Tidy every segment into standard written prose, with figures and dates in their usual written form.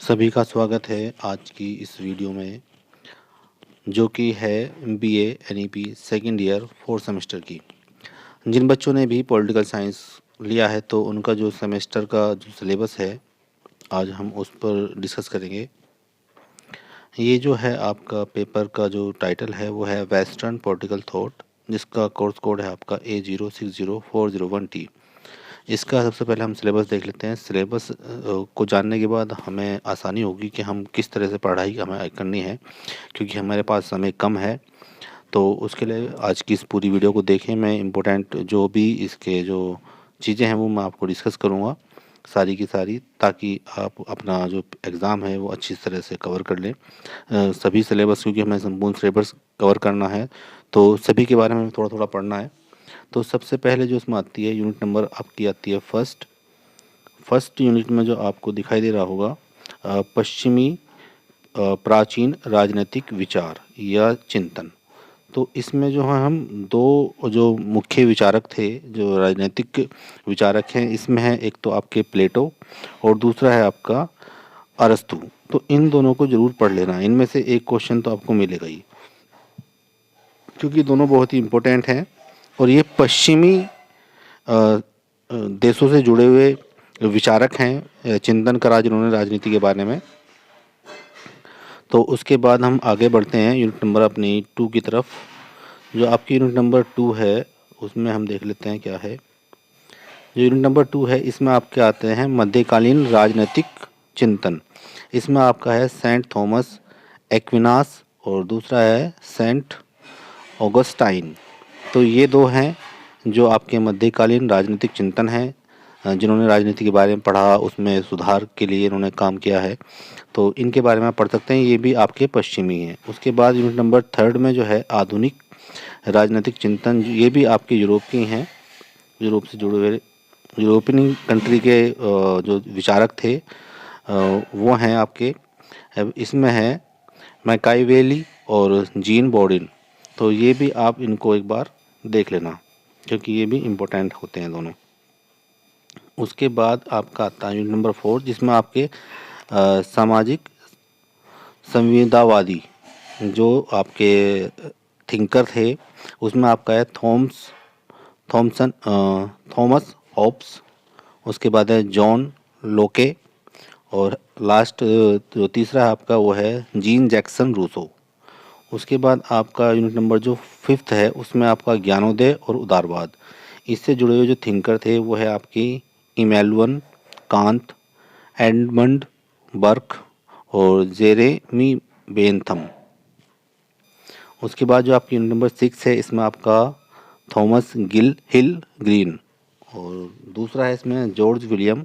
सभी का स्वागत है आज की इस वीडियो में, जो कि है BA NEP second year 4th semester की। जिन बच्चों ने भी पॉलिटिकल साइंस लिया है तो उनका जो सेमेस्टर का जो सिलेबस है आज हम उस पर डिस्कस करेंगे। ये जो है आपका पेपर का जो टाइटल है वो है वेस्टर्न पॉलिटिकल थॉट, जिसका कोर्स कोड है आपका A060401T। इसका सबसे पहले हम सिलेबस देख लेते हैं। सिलेबस को जानने के बाद हमें आसानी होगी कि हम किस तरह से पढ़ाई हमें करनी है, क्योंकि हमारे पास समय कम है। तो उसके लिए आज की इस पूरी वीडियो को देखें। मैं इम्पोर्टेंट जो भी इसके जो चीज़ें हैं वो मैं आपको डिस्कस करूँगा सारी की सारी, ताकि आप अपना जो एग्ज़ाम है वो अच्छी तरह से कवर कर लें। सभी सिलेबस, क्योंकि हमें संपूर्ण सिलेबस कवर करना है तो सभी के बारे में थोड़ा थोड़ा पढ़ना है। तो सबसे पहले जो इसमें आती है यूनिट नंबर आपकी आती है फर्स्ट यूनिट में जो आपको दिखाई दे रहा होगा पश्चिमी प्राचीन राजनीतिक विचार या चिंतन। तो इसमें जो है हम दो जो मुख्य विचारक थे, जो राजनीतिक विचारक हैं, इसमें है एक तो आपके प्लेटो और दूसरा है आपका अरस्तु। तो इन दोनों को जरूर पढ़ लेना, इनमें से एक क्वेश्चन तो आपको मिलेगा ही, क्योंकि दोनों बहुत ही इम्पोर्टेंट हैं और ये पश्चिमी देशों से जुड़े हुए विचारक हैं, चिंतन करा जिन्होंने राजनीति के बारे में। तो उसके बाद हम आगे बढ़ते हैं यूनिट नंबर अपनी 2 की तरफ। जो आपकी यूनिट नंबर 2 है उसमें हम देख लेते हैं क्या है। जो यूनिट नंबर 2 है इसमें आपके आते हैं मध्यकालीन राजनीतिक चिंतन। इसमें आपका है सेंट थॉमस एक्विनास और दूसरा है सेंट ऑगस्टाइन। तो ये दो हैं जो आपके मध्यकालीन राजनीतिक चिंतन हैं, जिन्होंने राजनीति के बारे में पढ़ा, उसमें सुधार के लिए इन्होंने काम किया है। तो इनके बारे में आप पढ़ सकते हैं, ये भी आपके पश्चिमी हैं। उसके बाद यूनिट नंबर 3 में जो है आधुनिक राजनीतिक चिंतन, ये भी आपके यूरोप के हैं, यूरोप से जुड़े हुए यूरोपियन कंट्री के जो विचारक थे वो हैं आपके। इसमें है मैकाइवेली और जीन बॉर्डिन। तो ये भी आप इनको एक बार देख लेना, क्योंकि ये भी इम्पोर्टेंट होते हैं दोनों। उसके बाद आपका आता है यूनिट नंबर 4, जिसमें आपके सामाजिक संविदावादी जो आपके थिंकर थे, उसमें आपका है थॉमस हॉब्स। उसके बाद है जॉन लोके और लास्ट जो तीसरा है आपका वो है जीन जैक्सन रूसो। उसके बाद आपका यूनिट नंबर जो 5th है उसमें आपका ज्ञानोदय और उदारवाद। इससे जुड़े हुए जो थिंकर थे वो है आपकी इमैनुअल कांत, एडमंड बर्क और जेरेमी बेंथम। उसके बाद जो आपकी यूनिट नंबर 6 है इसमें आपका थॉमस हिल ग्रीन और दूसरा है इसमें जॉर्ज विलियम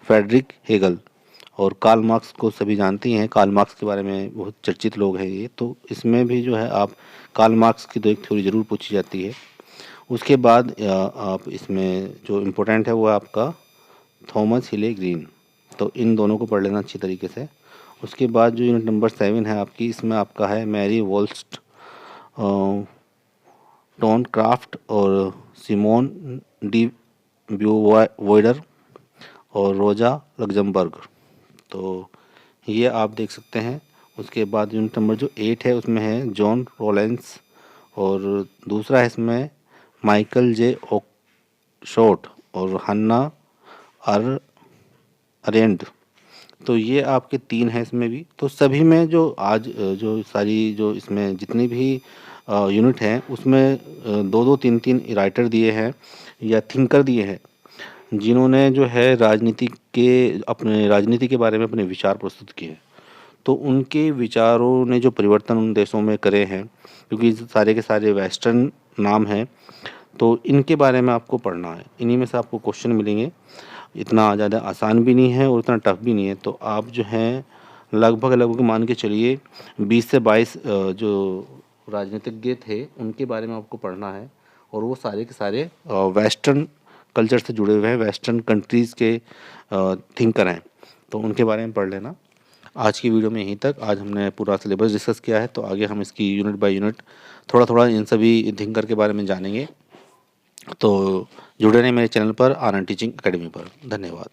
फ्रेडरिक हेगल। और कार्ल मार्क्स को सभी जानते हैं, कार्ल मार्क्स के बारे में बहुत चर्चित लोग हैं ये। तो इसमें भी जो है आप कार्ल मार्क्स की तो एक थ्योरी ज़रूर पूछी जाती है। उसके बाद आप इसमें जो इम्पोर्टेंट है वो है आपका थॉमस हिले ग्रीन। तो इन दोनों को पढ़ लेना अच्छी तरीके से। उसके बाद जो यूनिट नंबर 7 है आपकी, इसमें आपका है मैरी वोल्स्ट टॉन क्राफ्ट और सिमोन डी ब्यूवॉइडर और रोजा लग्जमबर्ग। तो ये आप देख सकते हैं। उसके बाद यूनिट नंबर जो 8 है उसमें है जॉन रोलेंस और दूसरा है इसमें माइकल जे ओकशॉट और हन्ना अरेंड। तो ये आपके 3 हैं इसमें भी। तो सभी में जो आज जो सारी जो इसमें जितनी भी यूनिट हैं उसमें दो दो तीन तीन राइटर दिए हैं या थिंकर दिए हैं, जिन्होंने जो है राजनीति के बारे में अपने विचार प्रस्तुत किए। तो उनके विचारों ने जो परिवर्तन उन देशों में करे हैं, क्योंकि सारे के सारे वेस्टर्न नाम हैं, तो इनके बारे में आपको पढ़ना है। इन्हीं में से आपको क्वेश्चन मिलेंगे। इतना ज़्यादा आसान भी नहीं है और उतना टफ भी नहीं है। तो आप जो हैं लगभग मान के चलिए 20 से 22 जो राजनीतिज्ञ थे उनके बारे में आपको पढ़ना है। और वो सारे के सारे वेस्टर्न कल्चर से जुड़े हुए हैं, वेस्टर्न कंट्रीज़ के थिंकर हैं। तो उनके बारे में पढ़ लेना। आज की वीडियो में यहीं तक। आज हमने पूरा सिलेबस डिस्कस किया है, तो आगे हम इसकी यूनिट बाय यूनिट थोड़ा थोड़ा इन सभी थिंकर के बारे में जानेंगे। तो जुड़े रहें मेरे चैनल पर, आनंद टीचिंग एकेडमी पर। धन्यवाद।